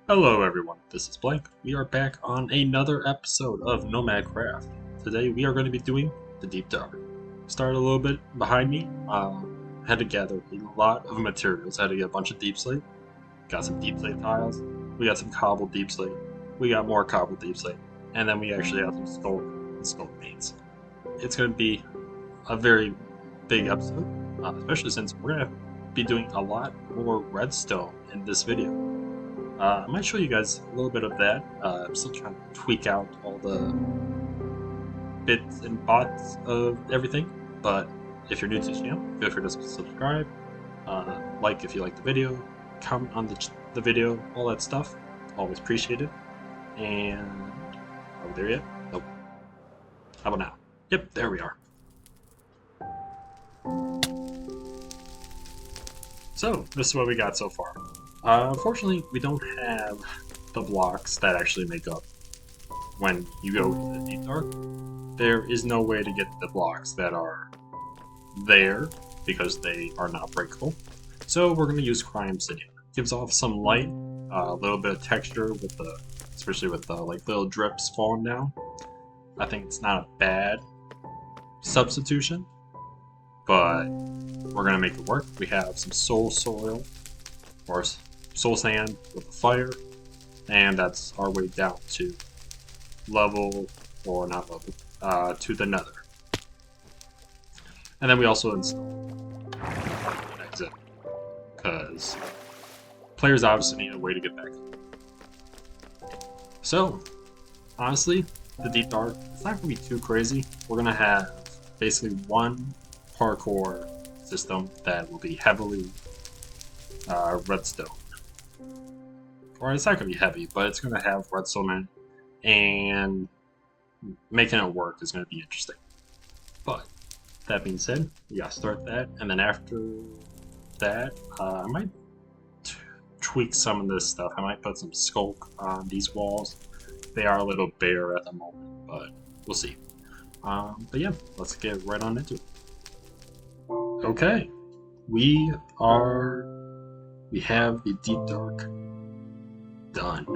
Hello everyone, this is Blank. We are back on another episode of Nomad Craft. Today we are going to be doing the Deep Dark. Started a little bit behind me. Had to gather a lot of materials. Had to get a bunch of deep slate. Got some deep slate tiles. We got some cobbled deep slate. We got more cobbled deep slate. And then we actually have some sculk and sculk veins. It's going to be a very big episode, especially since we're going to be doing a lot more redstone in this video. I might show you guys a little bit of that. I'm still trying to tweak out all the bits and bots of everything, but if you're new to the channel, feel free to subscribe, like if you like the video, comment on the video, all that stuff. Always appreciated. And are we there yet? Nope. How about now? Yep, there we are. So, this is what we got so far. Unfortunately, we don't have the blocks that actually make up when you go to the Deep Dark. There is no way to get the blocks that are there because they are not breakable. So we're going to use Crime Obsidian. Gives off some light, a little bit of texture with the, especially with the like little drips falling down. I think it's not a bad substitution, but we're going to make it work. We have some soul soil, or soul sand with a fire, and that's our way down to level, or not level, to the nether. And then we also install an exit, because players obviously need a way to get back. So, honestly, the Deep Dark, it's not going to be too crazy. We're going to have basically one parkour system that will be heavily redstone. Or it's not going to be heavy, but it's going to have redstone in it, and making it work is going to be interesting. But that being said, we got to start that, and then after that, I might tweak some of this stuff. I might put some sculk on these walls. They are a little bare at the moment, but we'll see. But yeah, let's get right on into it. Okay, we have the Deep Dark done.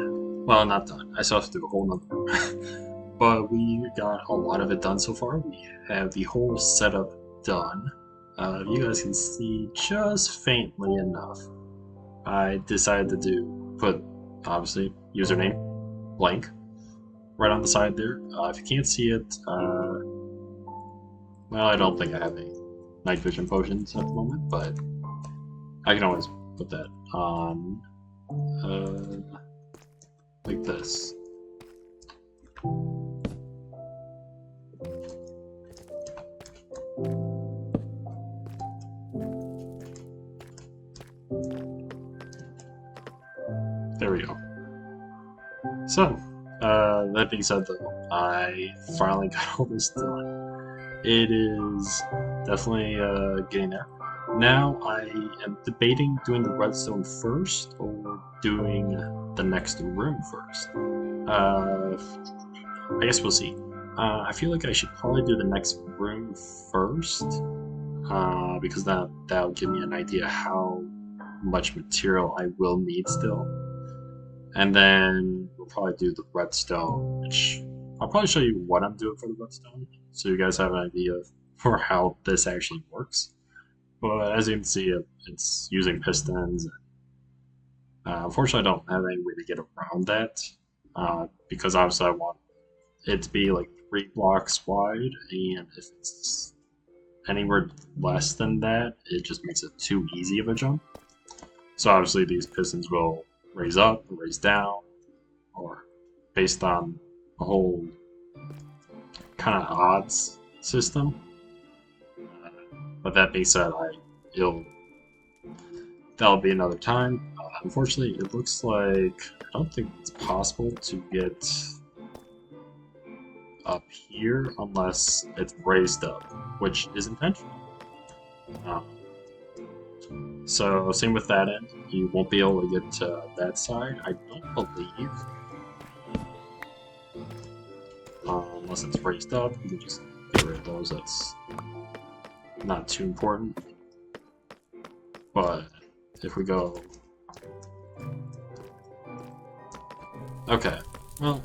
Well, not done. I still have to do a whole nother room. But we got a lot of it done so far. We have the whole setup done. You guys can see just faintly enough. I decided to put, obviously, username, blank, right on the side there. If you can't see it, well, I don't think I have any night vision potions at the moment, but I can always put that on like this. There we go. So, that being said though, I finally got all this done. It is definitely getting there. Now I am debating doing the redstone first or doing the next room first. I guess we'll see. I feel like I should probably do the next room first, because that'll give me an idea how much material I will need still. And then we'll probably do the redstone, which I'll probably show you what I'm doing for the redstone, so you guys have an idea for how this actually works. But as you can see, it's using pistons. Unfortunately, I don't have any way to get around that, because obviously I want it to be like 3 blocks wide, and if it's anywhere less than that, it just makes it too easy of a jump. So obviously these pistons will raise up, or raise down, or based on a whole kind of odds system. But that being said, that'll be another time. Unfortunately, it looks like I don't think it's possible to get up here unless it's raised up, which is intentional. So same with that end, you won't be able to get to that side, I don't believe. Unless it's raised up, you can just get rid of those. That's not too important. But if we go Okay, well,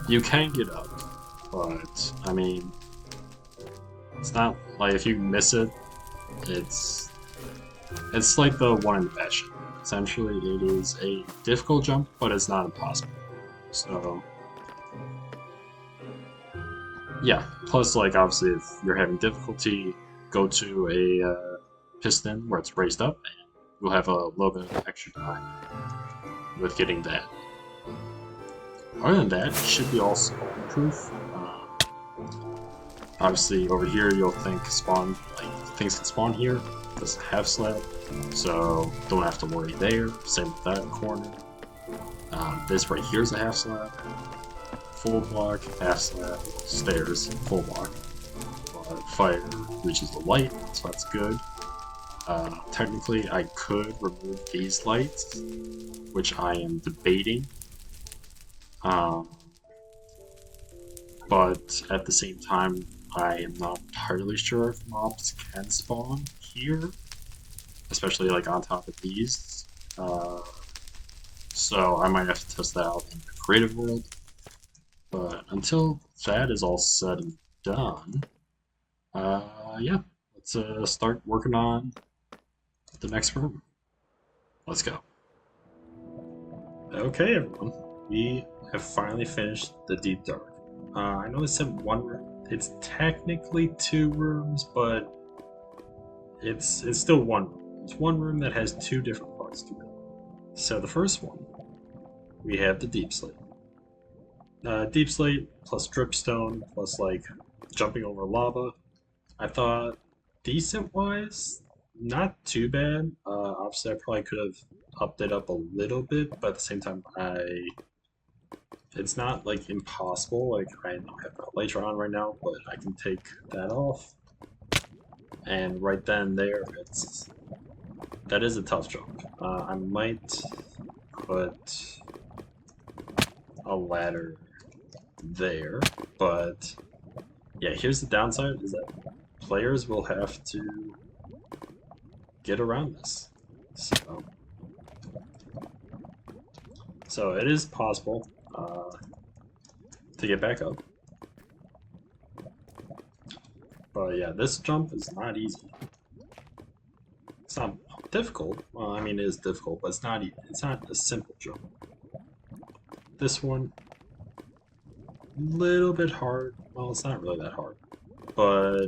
you can get up, but I mean, it's not like if you miss it, it's it's like the one in the passion. Essentially, it is a difficult jump, but it's not impossible. So, yeah. Plus, like obviously, if you're having difficulty, go to a piston where it's raised up, and you'll have a little bit of extra time with getting that. Other than that, it should be all spawn proof. Obviously, over here you'll think spawn like things can spawn here. This half slab, so don't have to worry there. Same with that corner. This right here is a half slab, full block, half slab, stairs, full block. Fire reaches the light, so that's good. Technically, I could remove these lights, which I am debating. Um, but at the same time, I am not entirely sure if mobs can spawn here, especially like on top of these. Uh, so I might have to test that out in the creative world. But until that is all said and done, yeah, let's start working on the next room. Let's go. Okay, everyone, we have finally finished the deep dark. I know it said one room. It's technically two rooms, but it's still one room. It's one room that has two different parts to it. So the first one, we have the deep slate. Deep slate plus dripstone plus like jumping over lava. I thought decent wise, not too bad. Obviously, I probably could have upped it up a little bit, but at the same time, it's not like impossible. Like I don't have my laser on right now, but I can take that off, and right then and there, that is a tough jump. I might put a ladder there, but yeah, here's the downside: is that players will have to get around this. So it is possible to get back up. But yeah, this jump is not easy. It's not difficult. Well, I mean, it is difficult, but it's not a simple jump. This one, little bit hard. Well, it's not really that hard, but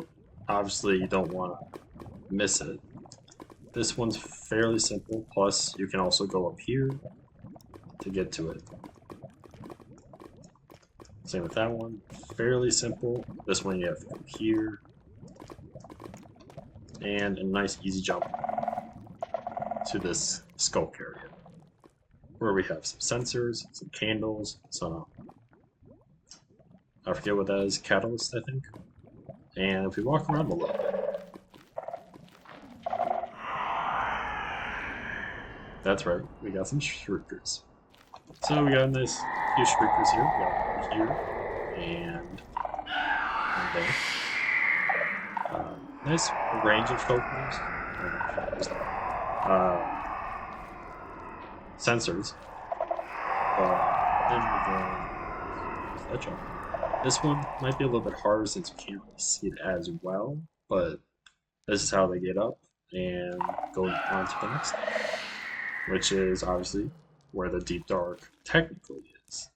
obviously you don't want to miss it. This one's fairly simple. Plus, you can also go up here to get to it. Same with that one. Fairly simple. This one you have to come here. And a nice easy jump to this skulk area, where we have some sensors, some candles, some, I forget what that is, catalyst, I think. And if we walk around a little bit, that's right, we got some shriekers. So we got a nice few shriekers here. We got one here and one there. Nice range of filters. Sensors. Then we go that jump. This one might be a little bit harder since you can't really see it as well, but this is how they get up and go on to the next thing, which is obviously where the deep dark technically is.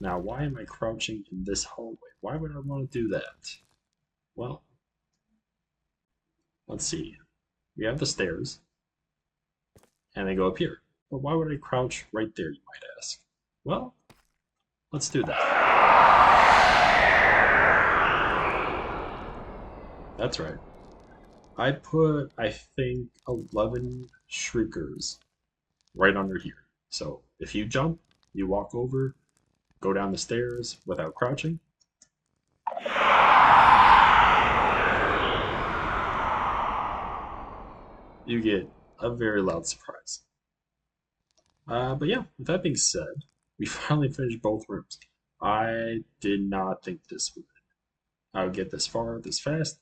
Now, why am I crouching in this hallway? Why would I want to do that? Well, let's see. We have the stairs, and they go up here. But why would I crouch right there, you might ask? Well, let's do that. That's right. I put, I think, 11 shriekers right under here. So if you jump, you walk over, go down the stairs without crouching. You get a very loud surprise. But yeah, with that being said, we finally finished both rooms. I did not think I would get this far this fast,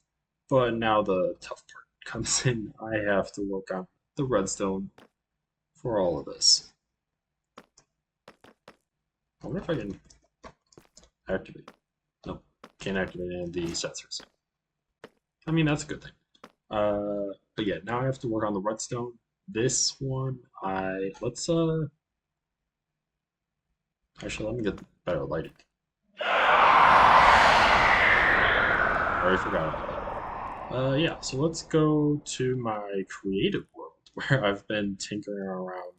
but now the tough part comes in. I have to work on the redstone for all of this. wonder if I can activate. No, can't activate any of the sensors. I mean, that's a good thing. But yeah, now I have to work on the redstone. This one, let's actually let me get better lighting. I already forgot about that. Yeah, so let's go to my creative world where I've been tinkering around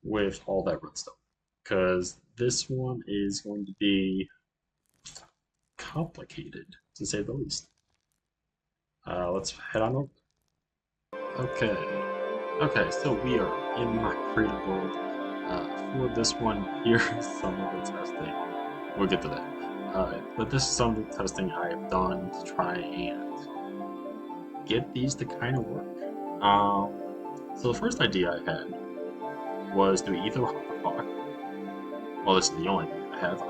with all that redstone. Because this one is going to be complicated, to say the least. Let's head on over. Okay. Okay, so we are in my creative world. For this one, here's some of the testing. We'll get to that. But this is some of the testing I have done to try and get these to kind of work. So the first idea I had was do ether hopper block. Well, this is the only thing I have. I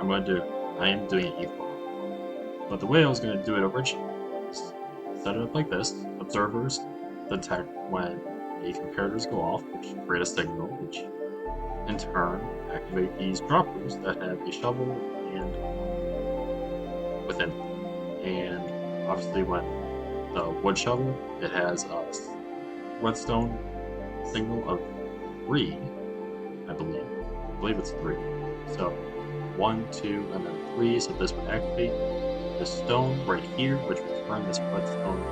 am doing an ether hopper. But the way I was going to do it originally was set it up like this. Observers detect when the comparators go off, which create a signal, which in turn activate these droppers that have a shovel and within. And obviously when the wood shovel, it has a redstone signal of 3, I believe. I believe it's 3. So 1, 2, and then 3. So this would activate the stone right here, which would turn this redstone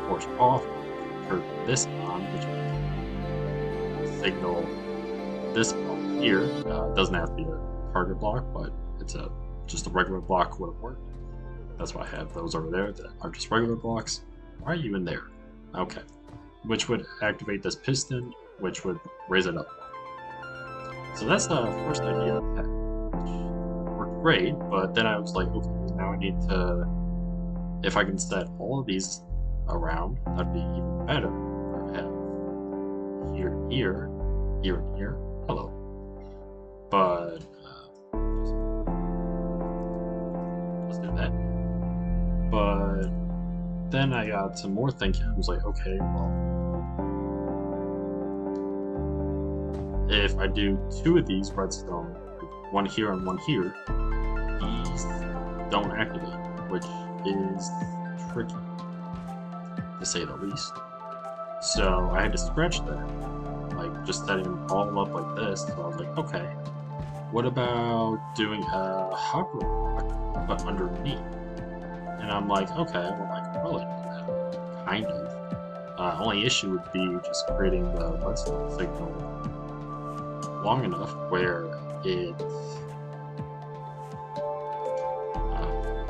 torch off, turn this on, which would signal this block here. It doesn't have to be a target block, but it's just a regular block would work. That's why I have those over there that are just regular blocks. Why are you in there? Okay. Which would activate this piston, which would raise it up. So that's the first idea I had, which worked great, but then I was like, okay, now I need to, if I can set all of these around, that'd be even better. I have here, here, here, and here. Hello. But, let's do that. But then I got some more thinking. I was like, okay, well, if I do 2 of these redstone, one here and one here, these don't activate, which is tricky, to say the least. So I had to scratch that, like just setting them all up like this. So I was like, okay, what about doing a hopper block, but underneath? And I'm like, okay, well, I can probably do that, kind of. Only issue would be just creating the redstone signal long enough where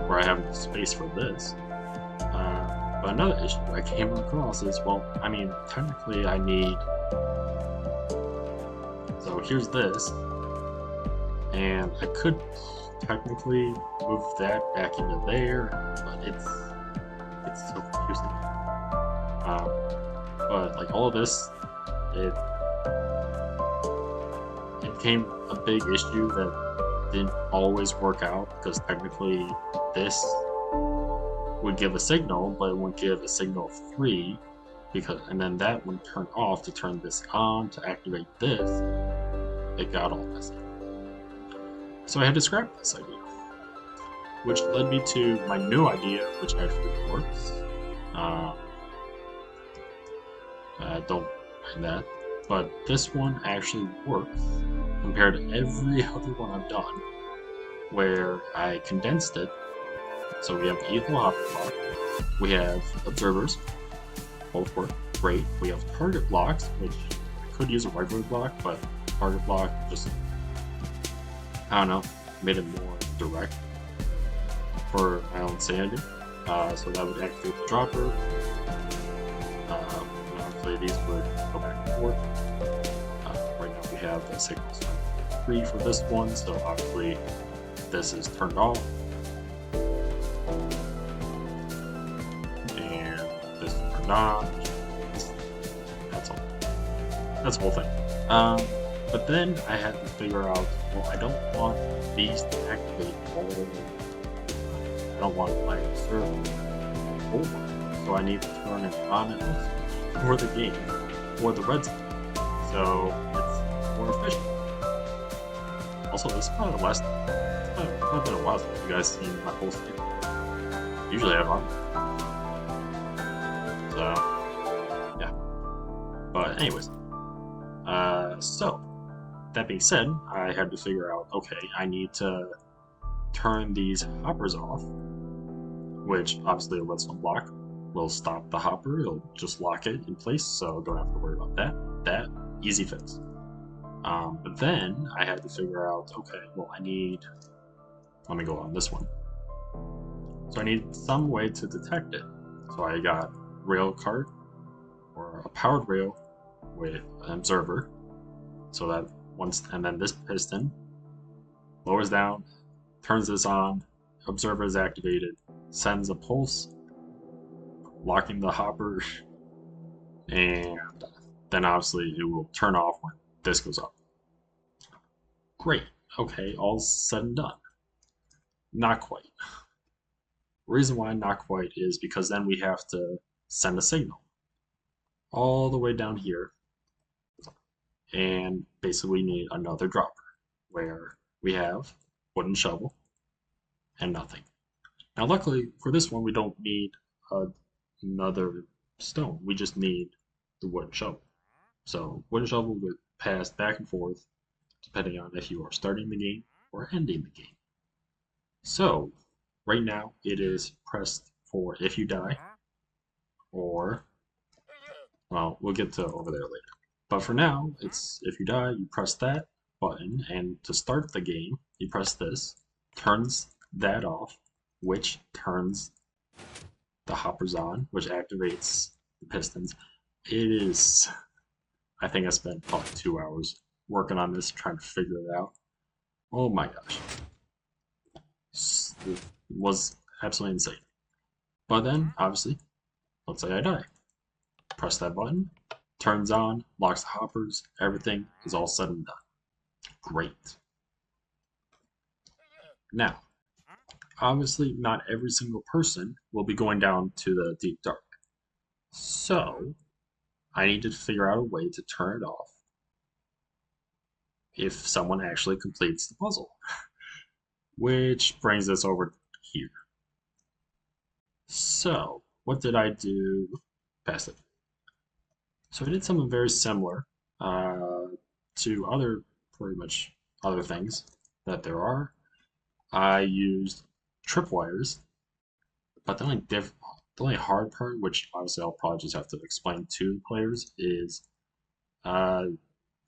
where I have space for this. But another issue I came across is, well, I mean, technically I need, so here's this, and I could technically move that back into there, but it's so confusing. But like all of this, it became a big issue that didn't always work out, because technically this would give a signal, but it wouldn't give a signal of 3, and then that would turn off to turn this on to activate this. It got all messy. So I had to scrap this idea, which led me to my new idea, which actually works. Don't mind that, but this one actually works compared to every other one I've done, where I condensed it. So we have the ether hopper block, we have observers, both work great. We have target blocks, which I could use a regular block, but target block just, I don't know, made it more direct for my own sanity. So that would activate the dropper. Obviously these would go back and forth. Right now we have the signals 3 for this one, so obviously this is turned off. And this is turned on. That's all. That's the whole thing. But then I had to figure out, well, I don't want these to activate all of them. I don't want my server over, so I need to turn it on and off for the game, for the redstone, so it's more efficient. Also, this is probably the last. It's been a while since you guys seen my post. Usually I have on. So yeah. But anyways, so that being said, I had to figure out. Okay, I need to turn these hoppers off, which obviously a redstone block will stop the hopper. It'll just lock it in place, so don't have to worry about that. That easy fix. But then I had to figure out. Okay, well I need. Let me go on this one. So I need some way to detect it. So I got rail cart or a powered rail with an observer. So that once, and then this piston lowers down, turns this on, observer is activated, sends a pulse, locking the hopper, and then obviously it will turn off when this goes up. Great. Okay, all said and done. Not quite. Reason why not quite is because then we have to send a signal all the way down here, and basically we need another dropper where we have wooden shovel and nothing. Now luckily for this one we don't need another stone, we just need the wooden shovel. So wooden shovel would pass back and forth depending on if you are starting the game or ending the game. So right now it is pressed for if you die, or well, we'll get to over there later. But for now, it's if you die, you press that button, and to start the game, you press this, turns that off, which turns the hoppers on, which activates the pistons. It is, I think I spent probably 2 hours working on this, trying to figure it out. Oh my gosh. It was absolutely insane. But then, obviously, let's say I die. Press that button, turns on, locks the hoppers, everything is all said and done. Great. Now, obviously, not every single person will be going down to the deep dark. So, I need to figure out a way to turn it off if someone actually completes the puzzle. Which brings us over here. So, what did I do? Pass it. So I did something very similar to other, pretty much other things that there are. I used tripwires, but the only hard part, which obviously I'll probably just have to explain to players, is uh,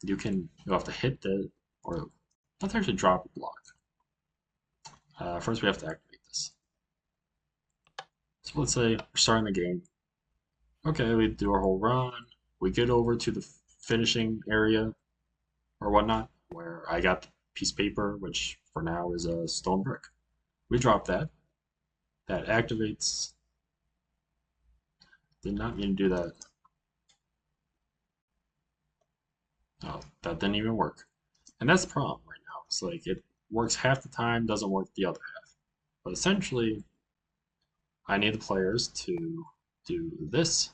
you'll have to hit or let's actually drop a block. First we have to activate this. So let's say we're starting the game. Okay, we do our whole run. We get over to the finishing area or whatnot, where I got the piece of paper, which for now is a stone brick. We drop that. That activates. Did not mean to do that. Oh, that didn't even work. And that's the problem right now. It's like it works half the time, doesn't work the other half. But essentially, I need the players to do this,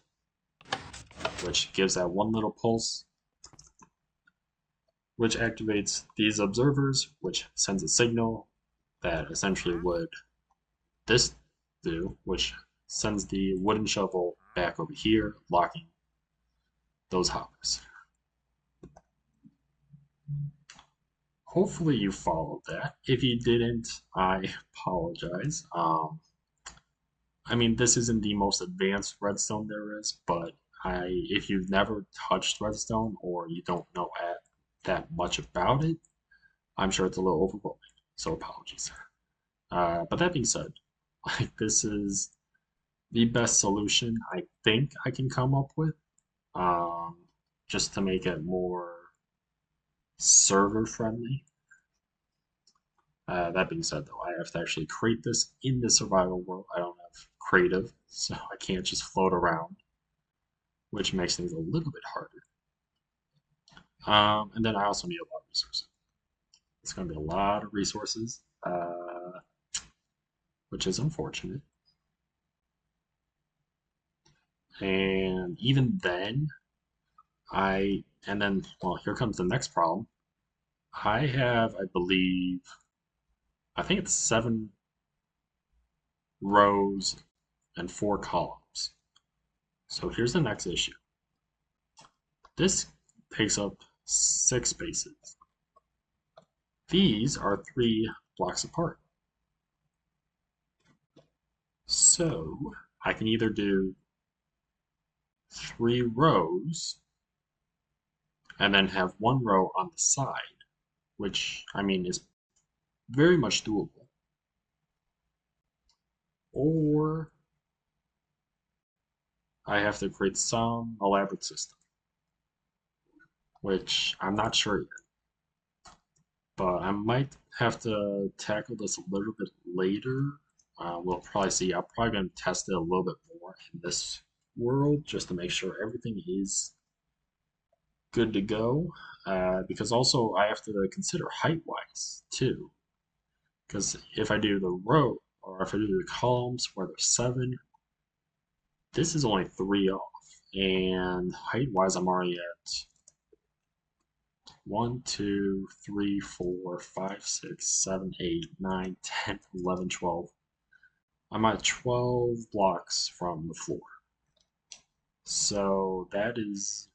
which gives that one little pulse, which activates these observers, which sends a signal that essentially would this do, which sends the wooden shovel back over here, locking those hoppers. Hopefully you followed that. If you didn't, I apologize. I mean, this isn't the most advanced Redstone there is, but if you've never touched Redstone or you don't know that much about it, I'm sure it's a little overwhelming. So apologies. But that being said, like this is the best solution I think I can come up with, um, just to make it more server friendly. That being said, though, I have to actually create this in the survival world. I don't have creative, so I can't just float around, which makes things a little bit harder. And then I also need a lot of resources. It's going to be a lot of resources, which is unfortunate. And even then, well, here comes the next problem. I have, I believe, I think it's 7 rows and 4 columns. So here's the next issue. This takes up 6 spaces. These are 3 blocks apart. So I can either do 3 rows and then have 1 row on the side, which I mean is very much doable. Or I have to create some elaborate system, which I'm not sure yet. But I might have to tackle this a little bit later. We'll probably see. I'm probably going to test it a little bit more in this world just to make sure everything is good to go. Because also I have to consider height-wise too. Because if I do the row or if I do the columns where there's 7, this is only 3 off. And height-wise, I'm already at 1, 2, 3, 4, 5, 6, 7, 8, 9, 10, 11, 12. I'm at 12 blocks from the floor. So that is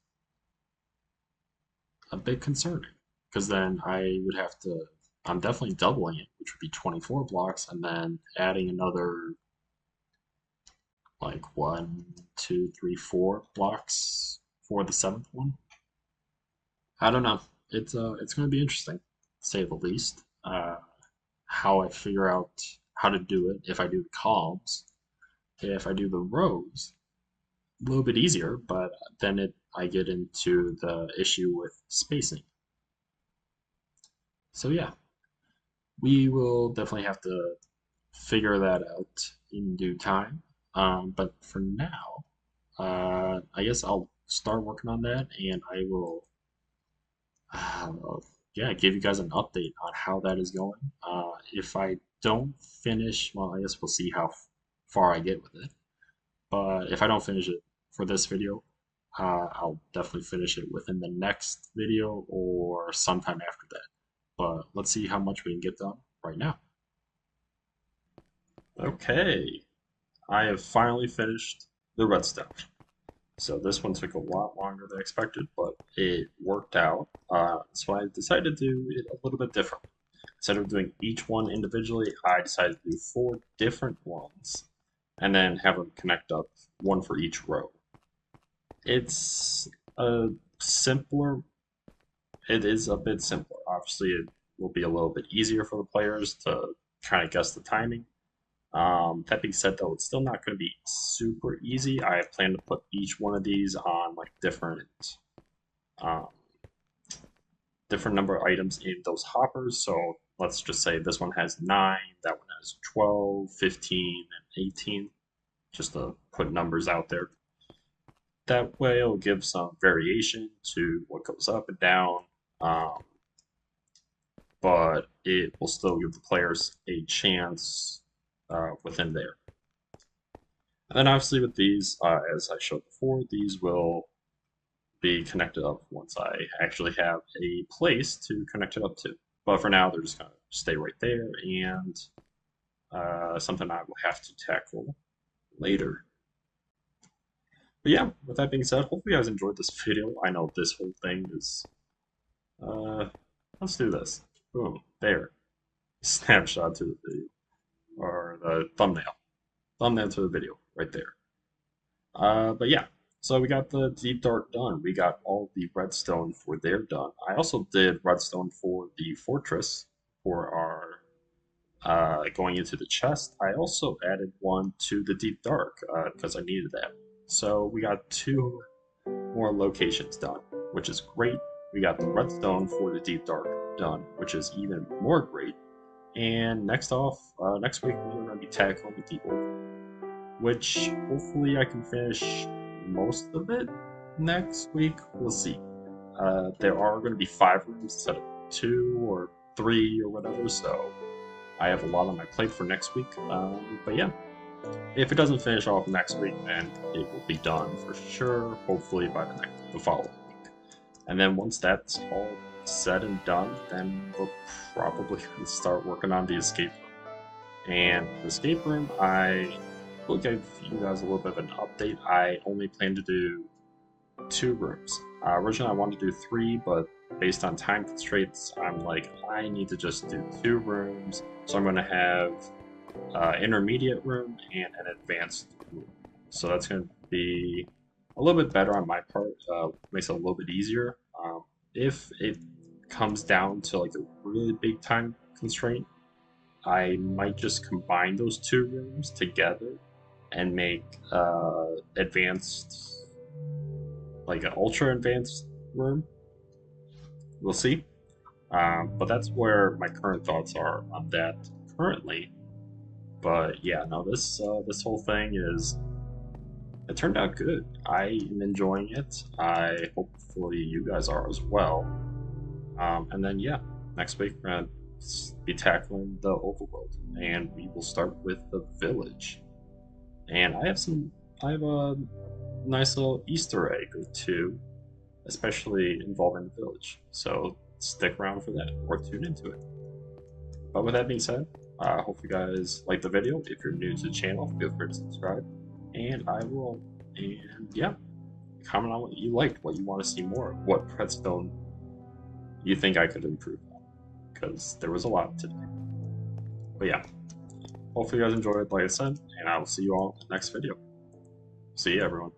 a bit concerning because then I would have to, I'm definitely doubling it, which would be 24 blocks, and then adding another like 1, 2, 3, 4 blocks for the 7th one. I don't know. It's going to be interesting, to say the least. How I figure out how to do it if I do the columns. If I do the rows, a little bit easier, but then I get into the issue with spacing. So yeah, we will definitely have to figure that out in due time. But for now, I guess I'll start working on that, and I will, uh, yeah, give you guys an update on how that is going. If I don't finish, well, I guess we'll see how far I get with it. But if I don't finish it for this video, I'll definitely finish it within the next video or sometime after that. But let's see how much we can get done right now. Okay, I have finally finished the redstone. So this one took a lot longer than expected, but it worked out. So I decided to do it a little bit different. Instead of doing each one individually, I decided to do 4 different ones and then have them connect up, one for each row. It's a simpler, it is a bit simpler. Obviously, it will be a little bit easier for the players to kind of guess the timing. That being said, though, it's still not going to be super easy. I plan to put each one of these on like um, different number of items in those hoppers. So let's just say this one has 9, that one has 12, 15, and 18, just to put numbers out there. That way it'll give some variation to what goes up and down, um, but it will still give the players a chance within there. And then obviously with these, as I showed before, these will be connected up once I actually have a place to connect it up to. But for now, they're just going to stay right there, and something I will have to tackle later. But yeah, with that being said, hopefully you guys enjoyed this video. I know this whole thing is, let's do this. Boom, there. Snapshot to the video, or the thumbnail. Thumbnail to the video, right there. But yeah, so we got the deep dark done. We got all the redstone for there done. I also did redstone for the fortress for our going into the chest. I also added one to the deep dark because I needed that. So we got 2 more locations done, which is great. We got the redstone for the deep dark done, which is even more great. And next week we're going to be tackling the deep oak, which hopefully I can finish most of it next week. We'll see. There are going to be 5 rooms instead of 2 or 3 or whatever, so I have a lot on my plate for next week. But yeah, if it doesn't finish off next week, then it will be done for sure, hopefully by the following week. And then once that's all said and done, then we're probably going to start working on the escape room. And the escape room, I will give you guys a little bit of an update. I only plan to do 2 rooms. Originally, I wanted to do 3, but based on time constraints, I'm like, I need to just do 2 rooms. So I'm going to have intermediate room and an advanced room. So that's going to be a little bit better on my part. Makes it a little bit easier. If it comes down to like a really big time constraint, I might just combine those 2 rooms together and make advanced, like an ultra advanced room. We'll see. But that's where my current thoughts are on that currently. But yeah, no, this whole thing it turned out good. I am enjoying it. I hopefully you guys are as well. And then yeah, next week we're gonna be tackling the overworld, and we will start with the village. And I have a nice little Easter egg or two, especially involving the village. So stick around for that or tune into it. But with that being said, I hope you guys like the video. If you're new to the channel, feel free to subscribe. And yeah, comment on what you liked, what you want to see more, what Redstone you think I could improve on, because there was a lot today. But yeah, hopefully you guys enjoyed, like I said, and I will see you all in the next video. See you, everyone.